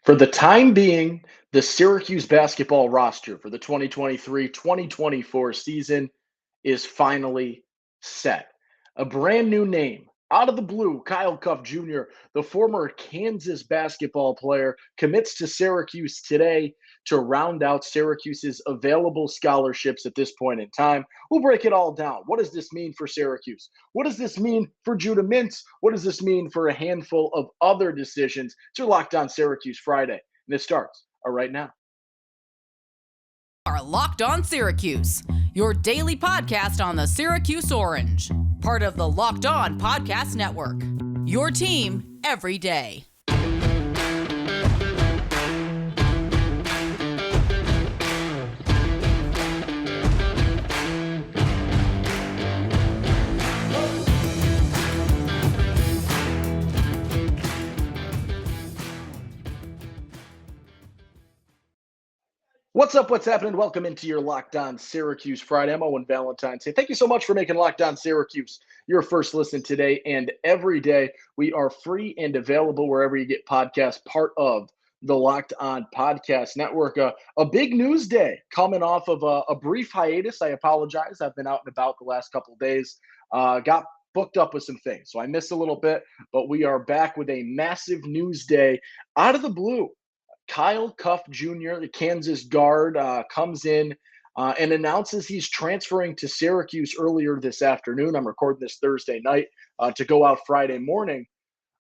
For the time being, the Syracuse basketball roster for the 2023-2024 season is finally set. A brand new name out of the blue, Kyle Cuffe Jr., the former Kansas basketball player, commits to Syracuse today to round out Syracuse's available scholarships at this point in time. We'll break it all down. What does this mean for Syracuse? What does this mean for Judah Mintz? What does this mean for a handful of other decisions? It's your Locked On Syracuse Friday, and it starts right now. Are Locked On Syracuse, your daily podcast on the Syracuse Orange, part of the Locked On Podcast Network. Your team every day. What's up? What's happening? Welcome into your Locked On Syracuse Friday. I'm Owen Valentine. Thank you so much for making Locked On Syracuse your first listen today and every day. We are free and available wherever you get podcasts, part of the Locked On Podcast Network. A big news day coming off of a brief hiatus. I apologize. I've been out and about the last couple of days. Got booked up with some things, so I missed a little bit, but we are back with a massive news day out of the blue. Kyle Cuffe Jr., the Kansas guard, comes in and announces he's transferring to Syracuse earlier this afternoon. I'm recording this Thursday night to go out Friday morning.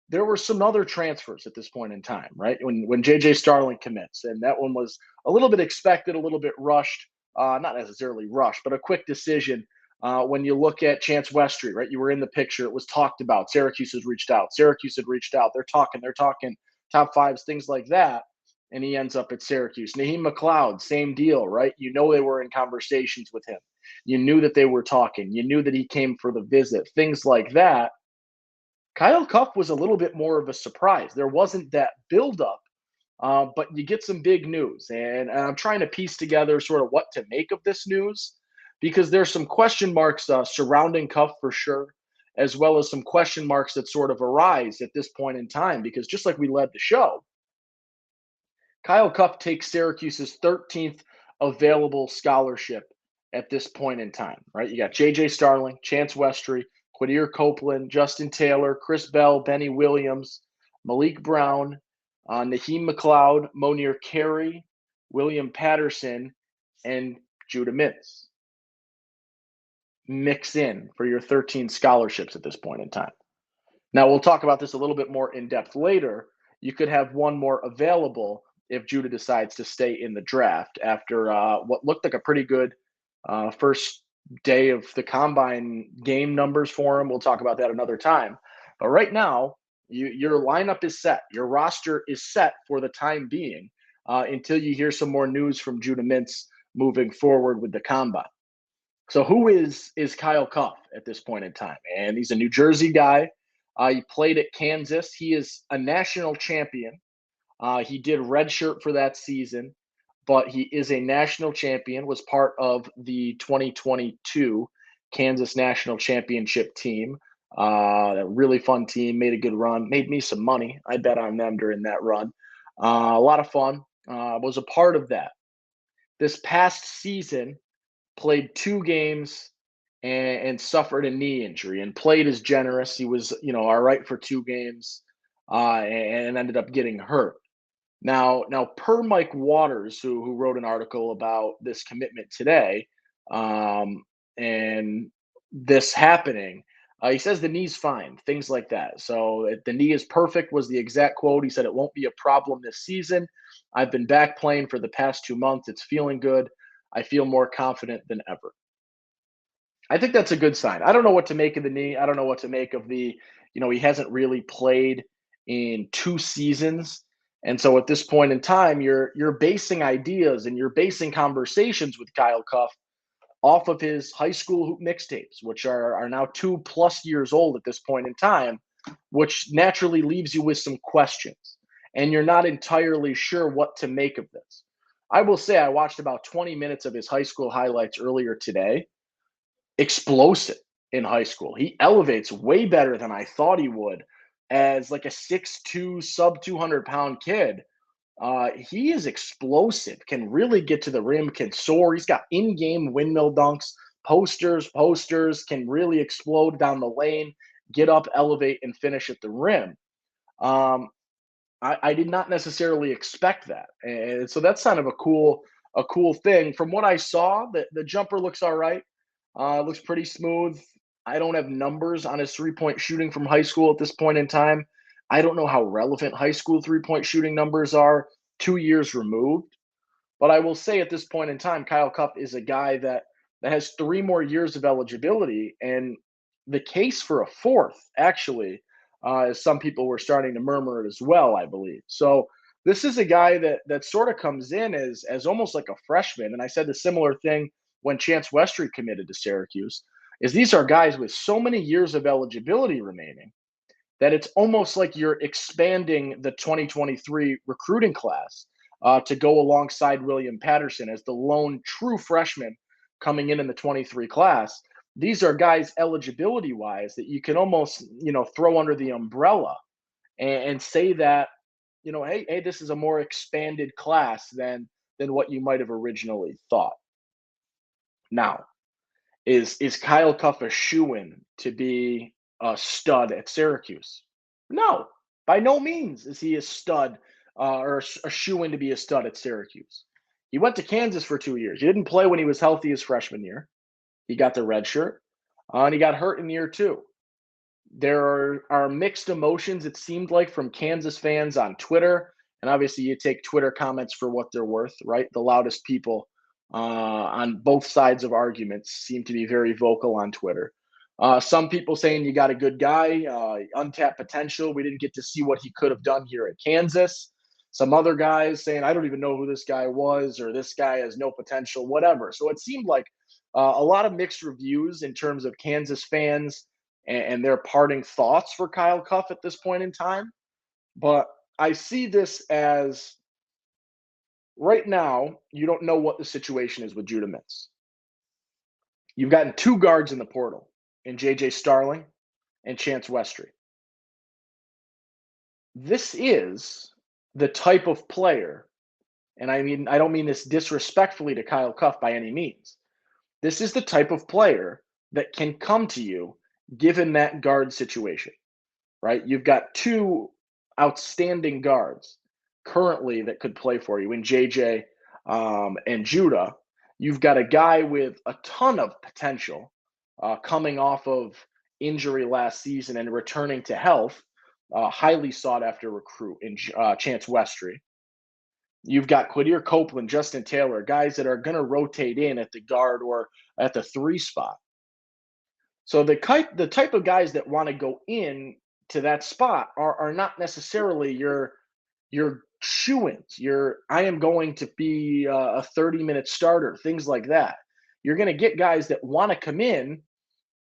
There were some other transfers at this point in time, right? When J.J. Starling commits, and that one was a little bit expected, a little bit rushed, not necessarily rushed, but a quick decision. When you look at Chance Westry, right? You were in the picture. It was talked about. Syracuse has reached out. Syracuse had reached out. They're talking top fives, things like that. And he ends up at Syracuse. Naheem McLeod, same deal, right? You know they were in conversations with him. You knew that they were talking. You knew that he came for the visit, things like that. Kyle Cuffe was a little bit more of a surprise. There wasn't that buildup, but you get some big news. And I'm trying to piece together sort of what to make of this news because there's some question marks surrounding Cuffe for sure, as well as some question marks that sort of arise at this point in time because just like we led the show, Kyle Cuffe takes Syracuse's 13th available scholarship at this point in time, right? You got J.J. Starling, Chance Westry, Quadir Copeland, Justin Taylor, Chris Bell, Benny Williams, Malik Brown, Naheem McLeod, Monir Carey, William Patterson, and Judah Mintz. Mix in for your 13 scholarships at this point in time. Now, we'll talk about this a little bit more in depth later. You could have one more available if Judah decides to stay in the draft after what looked like a pretty good first day of the combine game numbers for him. We'll talk about that another time. But right now, your lineup is set. Your roster is set for the time being until you hear some more news from Judah Mintz moving forward with the combine. So who is Kyle Cuffe at this point in time? And he's a New Jersey guy. He played at Kansas. He is a national champion. He did redshirt for that season, but he is a national champion, was part of the 2022 Kansas National Championship team. A really fun team, made a good run, made me some money. I bet on them during that run. A lot of fun, was a part of that. This past season, played 2 games and suffered a knee injury and played as generous. He was, all right for 2 games and ended up getting hurt. Now, per Mike Waters, who wrote an article about this commitment today, and this happening, he says the knee's fine, things like that. So the knee is perfect was the exact quote. He said it won't be a problem this season. I've been back playing for the past 2 months. It's feeling good. I feel more confident than ever. I think that's a good sign. I don't know what to make of the knee. I don't know what to make of the, he hasn't really played in 2 seasons. And so at this point in time, you're basing ideas and you're basing conversations with Kyle Cuffe off of his high school hoop mixtapes, which are now 2+ years old at this point in time, which naturally leaves you with some questions. And you're not entirely sure what to make of this. I will say I watched about 20 minutes of his high school highlights earlier today. Explosive in high school. He elevates way better than I thought he would as like a 6'2", sub 200-pound kid. He is explosive, can really get to the rim, can soar. He's got in-game windmill dunks, posters, can really explode down the lane, get up, elevate, and finish at the rim. Um, I did not necessarily expect that, and so that's kind of a cool thing. From what I saw, the jumper looks all right. Looks pretty smooth. I don't have numbers on his three-point shooting from high school at this point in time. I don't know how relevant high school three-point shooting numbers are 2 years removed. But I will say at this point in time, Kyle Cuffe is a guy that has 3 more years of eligibility, and the case for a fourth, actually, as some people were starting to murmur it as well, I believe. So this is a guy that sort of comes in as almost like a freshman. And I said the similar thing when Chance Westry committed to Syracuse. Is these are guys with so many years of eligibility remaining that it's almost like you're expanding the 2023 recruiting class to go alongside William Patterson as the lone true freshman coming in the 23 class. These are guys eligibility wise that you can almost, throw under the umbrella and say that, hey, this is a more expanded class than what you might have originally thought. Now, is Kyle Cuffe a shoo-in to be a stud at Syracuse? No, by no means is he a stud or a shoo-in to be a stud at Syracuse. He went to Kansas for 2 years. He didn't play when he was healthy his freshman year. He got the red shirt, and he got hurt in year two. There are mixed emotions, it seemed like, from Kansas fans on Twitter. And obviously, you take Twitter comments for what they're worth, right? The loudest people on both sides of arguments seem to be very vocal on Twitter. Some people saying you got a good guy, untapped potential. We didn't get to see what he could have done here at Kansas. Some other guys saying, I don't even know who this guy was, or this guy has no potential, whatever. So it seemed like a lot of mixed reviews in terms of Kansas fans and their parting thoughts for Kyle Cuffe at this point in time. But I see this as right now, you don't know what the situation is with Judah Mintz. You've gotten 2 guards in the portal in JJ Starling and Chance Westry. This is the type of player, and I don't mean this disrespectfully to Kyle Cuffe by any means. This is the type of player that can come to you given that guard situation, right? You've got 2 outstanding guards currently that could play for you in JJ and Judah. You've got a guy with a ton of potential coming off of injury last season and returning to health, highly sought after recruit in Chance Westry. You've got Quadir Copeland, Justin Taylor, guys that are going to rotate in at the guard or at the 3 spot. So the type of guys that want to go in to that spot are not necessarily your shoo-ins. I am going to be a 30-minute starter, things like that. You're going to get guys that want to come in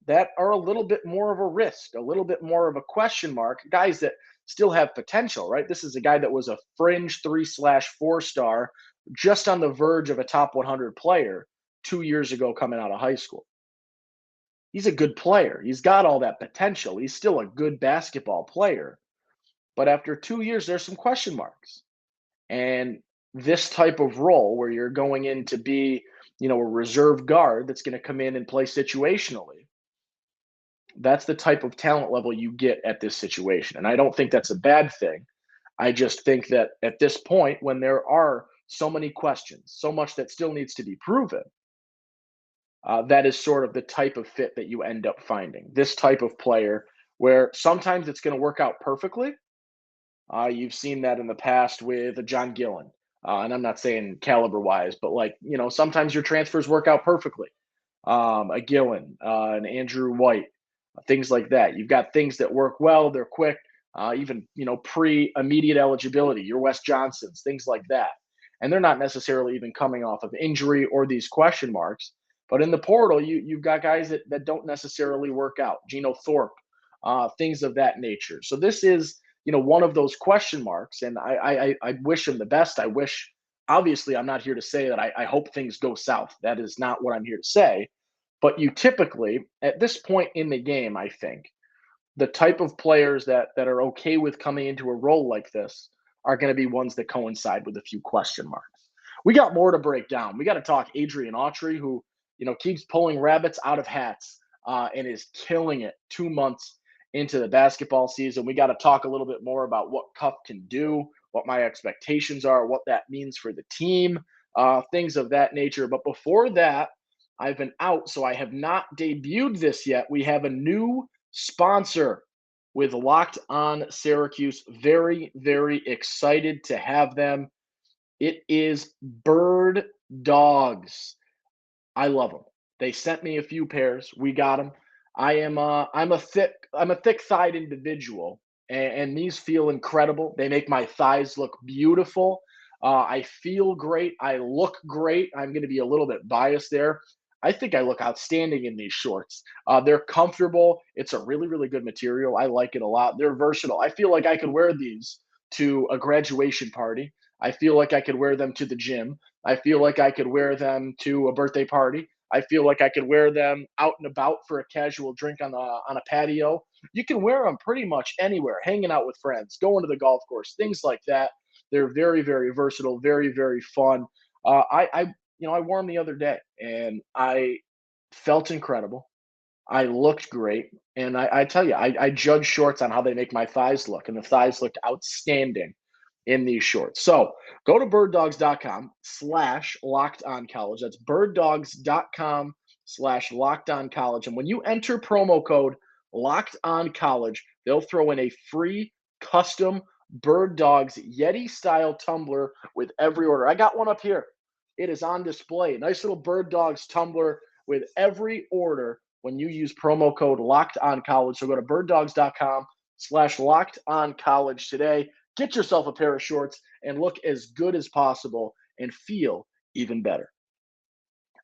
that are a little bit more of a risk, a little bit more of a question mark, guys that still have potential, right? This is a guy that was a fringe 3/4 star, just on the verge of a top 100 player 2 years ago coming out of high school. He's a good player. He's got all that potential. He's still a good basketball player. But after 2 years, there's some question marks. And this type of role where you're going in to be, a reserve guard that's going to come in and play situationally, that's the type of talent level you get at this situation. And I don't think that's a bad thing. I just think that at this point, when there are so many questions, so much that still needs to be proven, that is sort of the type of fit that you end up finding. This type of player where sometimes it's going to work out perfectly. You've seen that in the past with John Gillen. And I'm not saying caliber wise, but sometimes your transfers work out perfectly. A Gillen, an Andrew White, things like that. You've got things that work well, they're quick, even, pre-immediate eligibility, your Wes Johnsons, things like that. And they're not necessarily even coming off of injury or these question marks. But in the portal, you've got guys that don't necessarily work out. Geno Thorpe, things of that nature. So this is, one of those question marks. And I wish him the best. I wish, obviously, I'm not here to say that I hope things go south. That is not what I'm here to say. But you typically, at this point in the game, I think, the type of players that are okay with coming into a role like this are going to be ones that coincide with a few question marks. We got more to break down. We got to talk Adrian Autry, who, keeps pulling rabbits out of hats and is killing it 2 months into the basketball season. We got to talk a little bit more about what Cuffe can do, what my expectations are, what that means for the team, things of that nature. But before that, I've been out, so I have not debuted this yet. We have a new sponsor with Locked On Syracuse. Very, very excited to have them. It is Birddogs. I love them. They sent me a few pairs. We got them. I'm a thick-thighed individual, and these feel incredible. They make my thighs look beautiful. I feel great. I look great. I'm going to be a little bit biased there. I think I look outstanding in these shorts. They're comfortable. It's a really, really good material. I like it a lot. They're versatile. I feel like I could wear these to a graduation party. I feel like I could wear them to the gym. I feel like I could wear them to a birthday party. I feel like I could wear them out and about for a casual drink on a patio. You can wear them pretty much anywhere, hanging out with friends, going to the golf course, things like that. They're very, very versatile, very, very fun. I wore them the other day, and I felt incredible. I looked great, and I tell you, I judge shorts on how they make my thighs look, and the thighs looked outstanding in these shorts. So go to birddogs.com/lockedoncollege. That's birddogs.com/lockedoncollege. And when you enter promo code lockedoncollege, they'll throw in a free custom Bird Dogs Yeti style tumbler with every order. I got one up here. It is on display. Nice little Bird Dogs tumbler with every order when you use promo code lockedoncollege. So go to birddogs.com/lockedoncollege today. Get yourself a pair of shorts and look as good as possible and feel even better.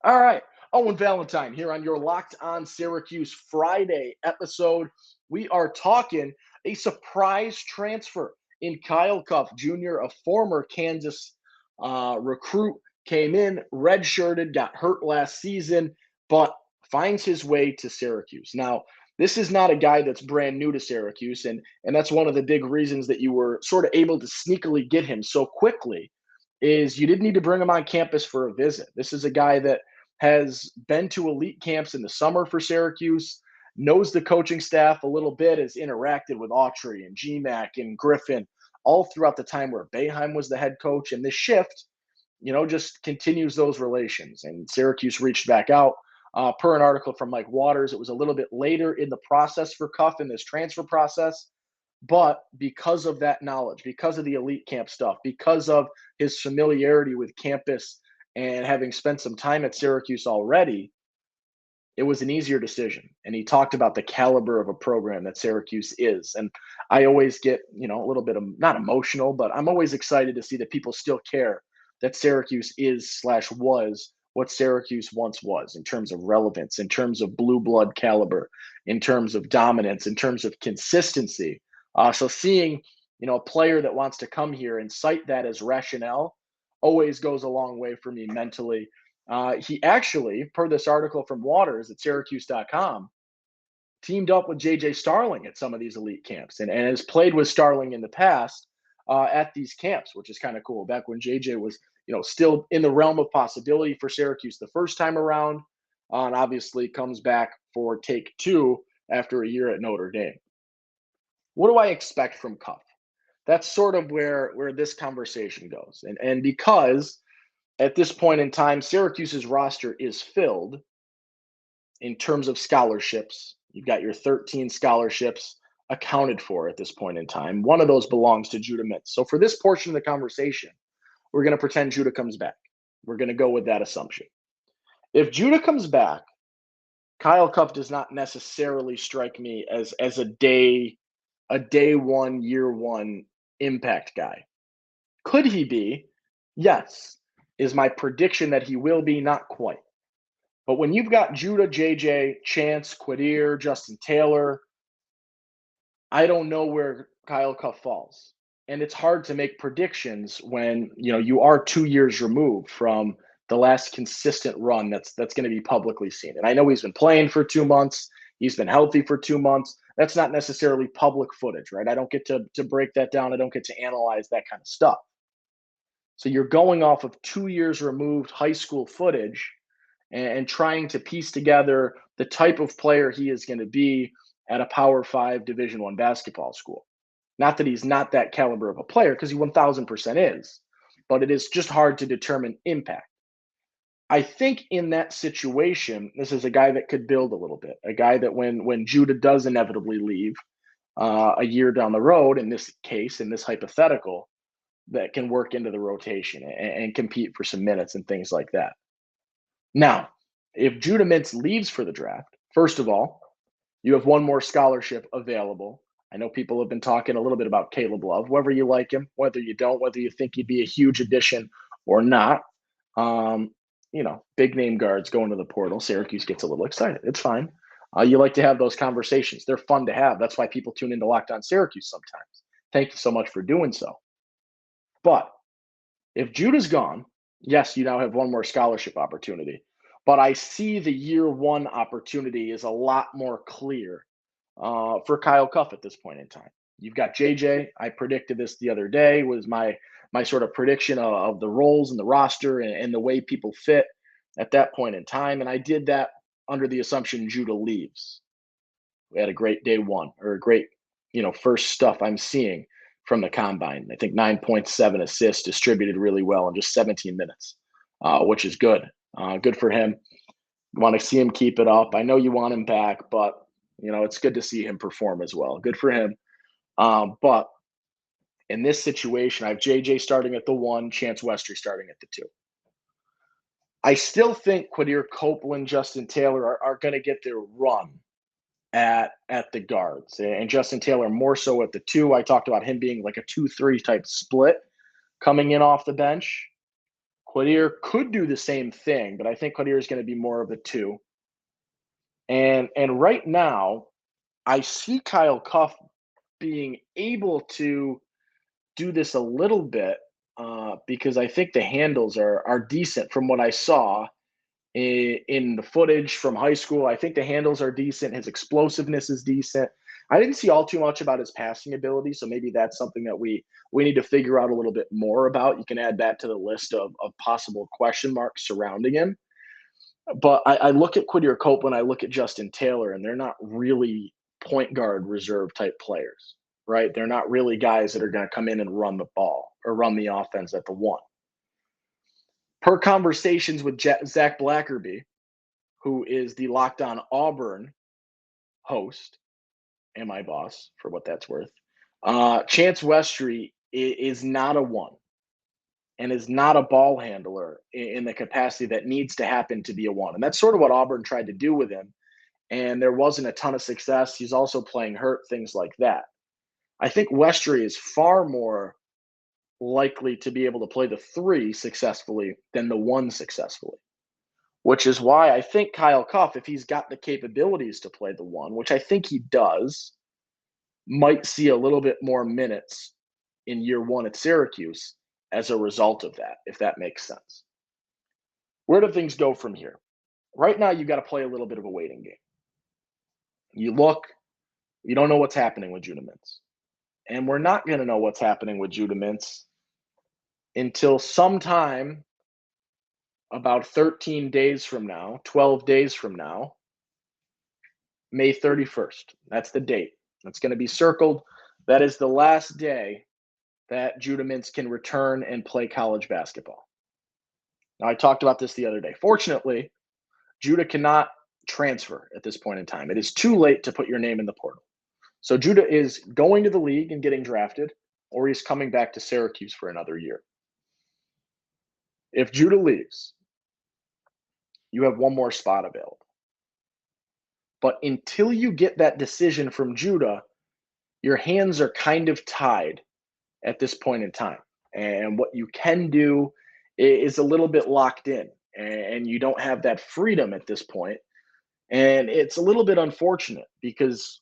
All right. Owen Valentine here on your Locked On Syracuse Friday episode. We are talking a surprise transfer in Kyle Cuffe Jr., a former Kansas recruit, came in, redshirted, got hurt last season, but finds his way to Syracuse. Now, this is not a guy that's brand new to Syracuse, and that's one of the big reasons that you were sort of able to sneakily get him so quickly is you didn't need to bring him on campus for a visit. This is a guy that has been to elite camps in the summer for Syracuse, knows the coaching staff a little bit, has interacted with Autry and GMAC and Griffin all throughout the time where Boeheim was the head coach, and this shift, just continues those relations. And Syracuse reached back out. Per an article from Mike Waters, it was a little bit later in the process for Cuffe in this transfer process. But because of that knowledge, because of the elite camp stuff, because of his familiarity with campus and having spent some time at Syracuse already, it was an easier decision. And he talked about the caliber of a program that Syracuse is. And I always get, a little bit of not emotional, but I'm always excited to see that people still care that Syracuse is/was what Syracuse once was in terms of relevance, in terms of blue blood caliber, in terms of dominance, in terms of consistency. So seeing, a player that wants to come here and cite that as rationale always goes a long way for me mentally. He actually, per this article from Waters at Syracuse.com, teamed up with J.J. Starling at some of these elite camps and has played with Starling in the past at these camps, which is kind of cool. Back when J.J. was, still in the realm of possibility for Syracuse the first time around, and obviously comes back for take two after a year at Notre Dame. What do I expect from Cuffe? That's sort of where this conversation goes. And because at this point in time, Syracuse's roster is filled in terms of scholarships. You've got your 13 scholarships accounted for at this point in time. One of those belongs to Judah Mintz. So for this portion of the conversation, we're going to pretend Judah comes back. We're going to go with that assumption. If Judah comes back, Kyle Cuffe does not necessarily strike me as a day one, year one impact guy. Could he be? Yes. Is my prediction that he will be? Not quite. But when you've got Judah, JJ, Chance, Quadir, Justin Taylor, I don't know where Kyle Cuffe falls. And it's hard to make predictions when, you are 2 years removed from the last consistent run that's going to be publicly seen. And I know he's been playing for 2 months. He's been healthy for 2 months. That's not necessarily public footage, right? I don't get to break that down. I don't get to analyze that kind of stuff. So you're going off of 2 years removed high school footage and trying to piece together the type of player he is going to be at a Power Five Division I basketball school. Not that he's not that caliber of a player, because he 1000% is, but it is just hard to determine impact. I think in that situation, this is a guy that could build a little bit, a guy that when Judah does inevitably leave a year down the road, in this case, in this hypothetical, that can work into the rotation and compete for some minutes and things like that. Now, if Judah Mintz leaves for the draft, first of all, you have one more scholarship available. I know people have been talking a little bit about Caleb Love, whether you like him, whether you don't, whether you think he'd be a huge addition or not. Big name guards going to the portal. Syracuse gets a little excited. It's fine. You like to have those conversations. They're fun to have. That's why people tune into Locked On Syracuse sometimes. Thank you so much for doing so. But if Judah's gone, yes, you now have one more scholarship opportunity. But I see the year one opportunity is a lot more clear for Kyle Cuffe at this point in time. You've got JJ. I predicted this the other day, was my sort of prediction of the roles in the roster and the way people fit at that point in time. And I did that under the assumption Judah leaves. We had a great day one, or a great, first stuff I'm seeing from the combine. I think 9.7 assists, distributed really well in just 17 minutes, which is good. Good for him. You want to see him keep it up. I know you want him back, but it's good to see him perform as well. Good for him. But in this situation, I have JJ starting at the 1, Chance Westry starting at the 2. I still think Quadir Copeland, Justin Taylor are going to get their run at the guards, and Justin Taylor more so at the 2. I talked about him being like a 2-3 type split coming in off the bench. Quadir could do the same thing, but I think Quadir is going to be more of a 2. And right now, I see Kyle Cuffe being able to do this a little bit because I think the handles are decent from what I saw in the footage from high school. I think the handles are decent. His explosiveness is decent. I didn't see all too much about his passing ability, so maybe that's something that we need to figure out a little bit more about. You can add that to the list of possible question marks surrounding him. But I look at Quadir Copeland, I look at Justin Taylor, and they're not really point guard reserve type players, right? They're not really guys that are going to come in and run the ball or run the offense at the 1. Per conversations with Zach Blackerby, who is the Locked On Auburn host and my boss, for what that's worth, Chance Westry is not a 1 and is not a ball handler in the capacity that needs to happen to be a 1. And that's sort of what Auburn tried to do with him. And there wasn't a ton of success. He's also playing hurt, things like that. I think Westry is far more likely to be able to play the 3 successfully than the 1 successfully, which is why I think Kyle Cuffe, if he's got the capabilities to play the 1, which I think he does, might see a little bit more minutes in year 1 at Syracuse as a result of that, if that makes sense. Where do things go from here? Right now, you've got to play a little bit of a waiting game. You don't know what's happening with Judah Mintz. And we're not going to know what's happening with Judah Mintz until sometime about 13 days from now, 12 days from now, May 31st. That's the date. That's going to be circled. That is the last day that Judah Mintz can return and play college basketball. Now, I talked about this the other day. Fortunately, Judah cannot transfer at this point in time. It is too late to put your name in the portal. So Judah is going to the league and getting drafted, or he's coming back to Syracuse for another year. If Judah leaves, you have one more spot available. But until you get that decision from Judah, your hands are kind of tied at this point in time. And what you can do is a little bit locked in, and you don't have that freedom at this point. And it's a little bit unfortunate because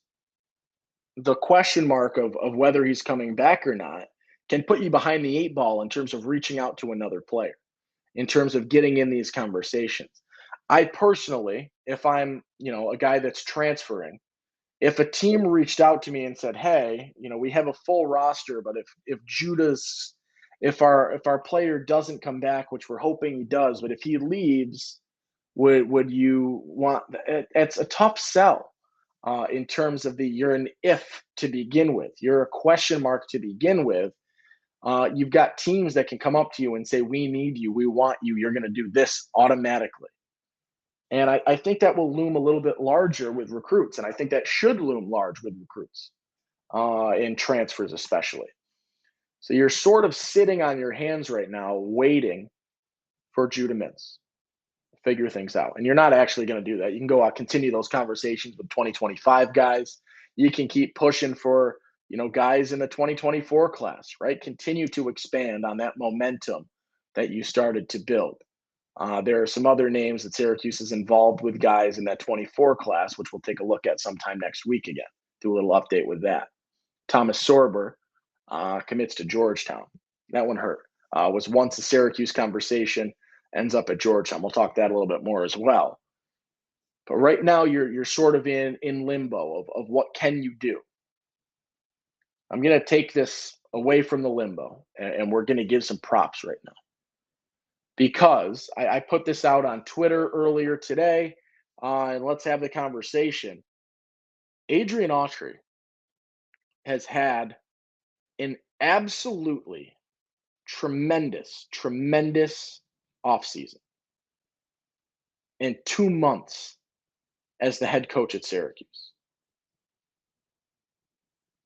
the question mark of whether he's coming back or not can put you behind the 8 ball in terms of reaching out to another player, in terms of getting in these conversations. I personally, if I'm, a guy that's transferring if a team reached out to me and said, "Hey, we have a full roster, but if our player doesn't come back, which we're hoping he does, but if he leaves, would you want?" It's a tough sell in terms of you're an if to begin with, you're a question mark to begin with. You've got teams that can come up to you and say, "We need you, we want you, you're going to do this automatically." And I think that will loom a little bit larger with recruits. And I think that should loom large with recruits in transfers, especially. So you're sort of sitting on your hands right now, waiting for Judah Mintz to figure things out. And you're not actually going to do that. You can go out, continue those conversations with 2025 guys. You can keep pushing for, guys in the 2024 class, right? Continue to expand on that momentum that you started to build. There are some other names that Syracuse is involved with guys in that 24 class, which we'll take a look at sometime next week again. Do a little update with that. Thomas Sorber commits to Georgetown. That one hurt. Was once a Syracuse conversation, ends up at Georgetown. We'll talk that a little bit more as well. But right now, you're sort of in limbo of what can you do. I'm going to take this away from the limbo, and we're going to give some props right now. Because I put this out on Twitter earlier today, and let's have the conversation. Adrian Autry has had an absolutely tremendous offseason in 2 months as the head coach at Syracuse.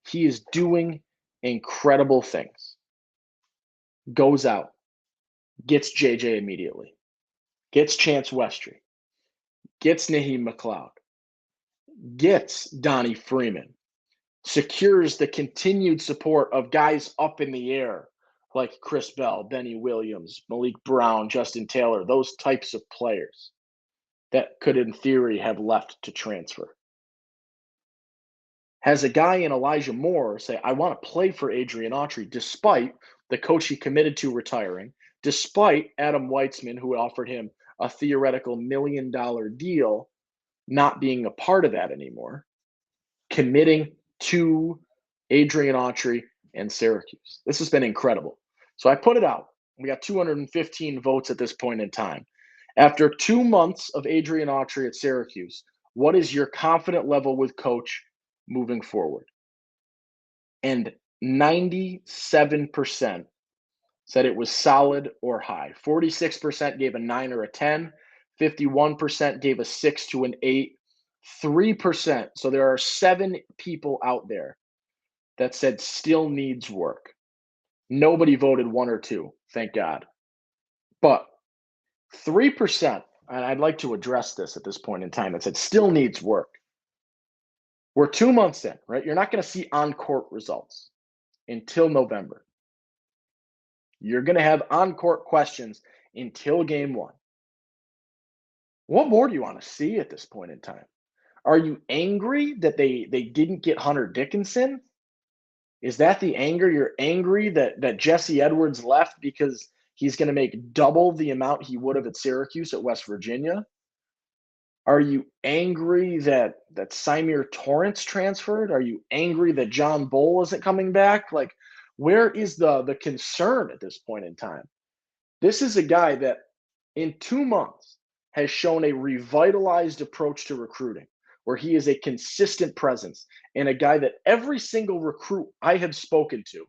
He is doing incredible things. Goes out, gets JJ immediately, gets Chance Westry, gets Naheem McLeod, gets Donnie Freeman, secures the continued support of guys up in the air like Chris Bell, Benny Williams, Malik Brown, Justin Taylor, those types of players that could, in theory, have left to transfer. Has a guy in Elijah Moore say, "I want to play for Adrian Autry," despite the coach he committed to retiring, despite Adam Weitzman, who offered him a theoretical $1 million deal, not being a part of that anymore, committing to Adrian Autry and Syracuse. This has been incredible. So I put it out. We got 215 votes at this point in time. After 2 months of Adrian Autry at Syracuse, what is your confident level with coach moving forward? And 97% said it was solid or high. 46% gave a 9 or a 10. 51% gave a 6 to an 8. 3%. So there are 7 people out there that said still needs work. Nobody voted 1 or 2, thank God. But 3%, and I'd like to address this at this point in time, that said still needs work. We're 2 months in, right? You're not going to see on-court results until November. You're going to have on-court questions until game 1. What more do you want to see at this point in time? Are you angry that they didn't get Hunter Dickinson? Is that the anger? You're angry that Jesse Edwards left because he's going to make double the amount he would have at Syracuse at West Virginia? Are you angry that Symir Torrance transferred? Are you angry that John Bull isn't coming back? Like, where is the concern at this point in time? This is a guy that in 2 months has shown a revitalized approach to recruiting, where he is a consistent presence and a guy that every single recruit I have spoken to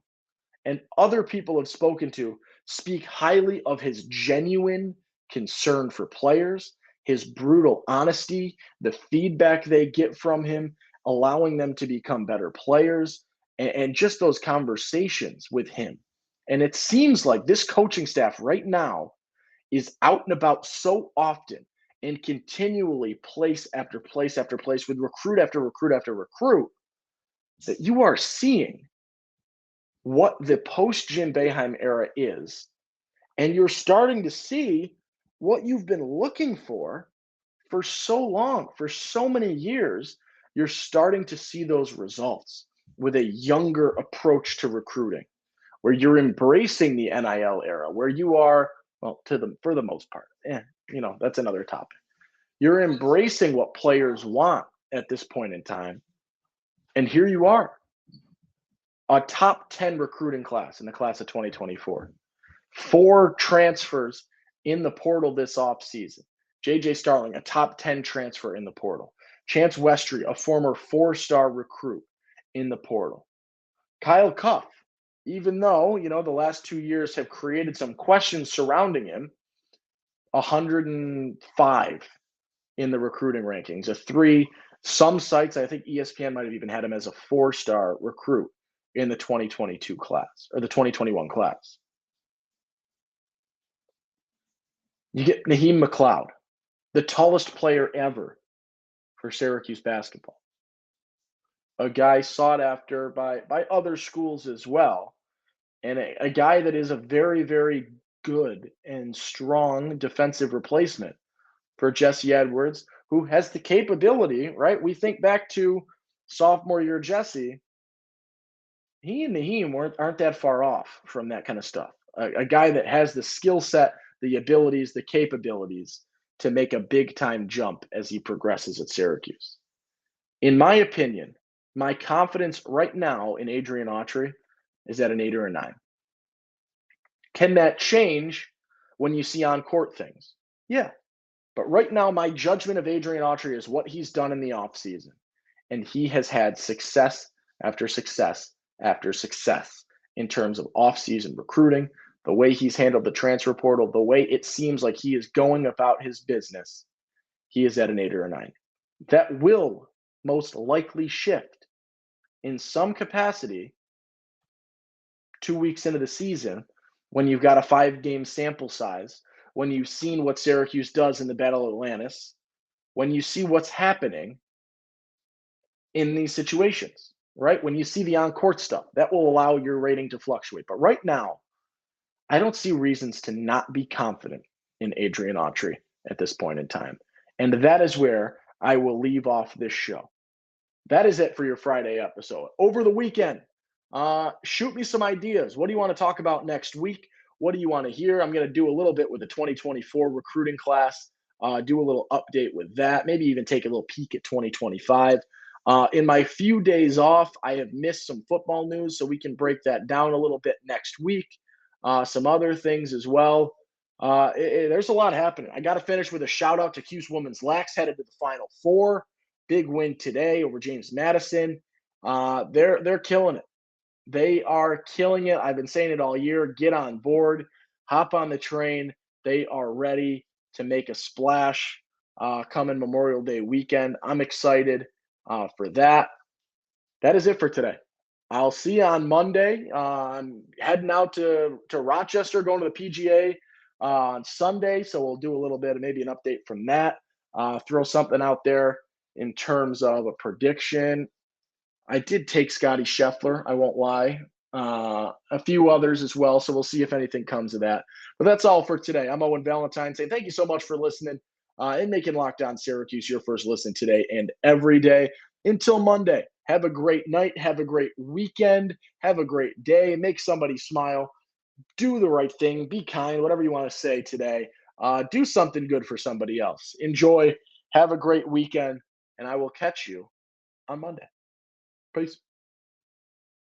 and other people have spoken to speak highly of his genuine concern for players, his brutal honesty, the feedback they get from him, allowing them to become better players, and just those conversations with him. And it seems like this coaching staff right now is out and about so often and continually place after place after place with recruit after recruit after recruit that you are seeing what the post-Jim Boeheim era is, and you're starting to see what you've been looking for so long, for so many years. You're starting to see those results with a younger approach to recruiting, where you're embracing the NIL era, where you are, well, for the most part, that's another topic. You're embracing what players want at this point in time, And here you are, a top 10 recruiting class in the class of 2024. 4 transfers in the portal this offseason. J.J. Starling, a top 10 transfer in the portal. Chance Westry, a former 4-star recruit in the portal. Kyle Cuffe, even though, the last 2 years have created some questions surrounding him, 105 in the recruiting rankings. A 3, some sites, I think ESPN might have even had him as a 4-star recruit in the 2022 class or the 2021 class. You get Naheem McLeod, the tallest player ever for Syracuse basketball. A guy sought after by other schools as well, and a guy that is a very, very good and strong defensive replacement for Jesse Edwards, who has the capability, right? We think back to sophomore year Jesse. He and Naheem aren't that far off from that kind of stuff. A guy that has the skill set, the abilities, the capabilities to make a big-time jump as he progresses at Syracuse. In my opinion, my confidence right now in Adrian Autry is at an 8 or a 9. Can that change when you see on-court things? Yeah. But right now, my judgment of Adrian Autry is what he's done in the offseason. And he has had success after success after success in terms of offseason recruiting, the way he's handled the transfer portal, the way it seems like he is going about his business. He is at an 8 or a 9. That will most likely shift in some capacity 2 weeks into the season when you've got a 5-game sample size, when you've seen what Syracuse does in the Battle of Atlantis, when you see what's happening in these situations, right? When you see the on-court stuff, that will allow your rating to fluctuate. But right now, I don't see reasons to not be confident in Adrian Autry at this point in time. And that is where I will leave off this show. That is it for your Friday episode. Over the weekend, shoot me some ideas. What do you want to talk about next week? What do you want to hear? I'm going to do a little bit with the 2024 recruiting class, do a little update with that, maybe even take a little peek at 2025. In my few days off, I have missed some football news, so we can break that down a little bit next week. Some other things as well. There's a lot happening. I got to finish with a shout out to Cuse Women's Lax, headed to the Final Four. Big win today over James Madison. They're killing it. They are killing it. I've been saying it all year. Get on board. Hop on the train. They are ready to make a splash coming Memorial Day weekend. I'm excited for that. That is it for today. I'll see you on Monday. I'm heading out to Rochester, going to the PGA on Sunday. So we'll do a little bit of maybe an update from that. Throw something out there in terms of a prediction. I did take Scotty Scheffler, I won't lie. A few others as well, so we'll see if anything comes of that. But that's all for today. I'm Owen Valentine saying thank you so much for listening and making Locked On Syracuse your first listen today and every day. Until Monday, have a great night, have a great weekend, have a great day, make somebody smile, do the right thing, be kind, whatever you want to say today. Do something good for somebody else. Enjoy, have a great weekend, and I will catch you on Monday. Peace.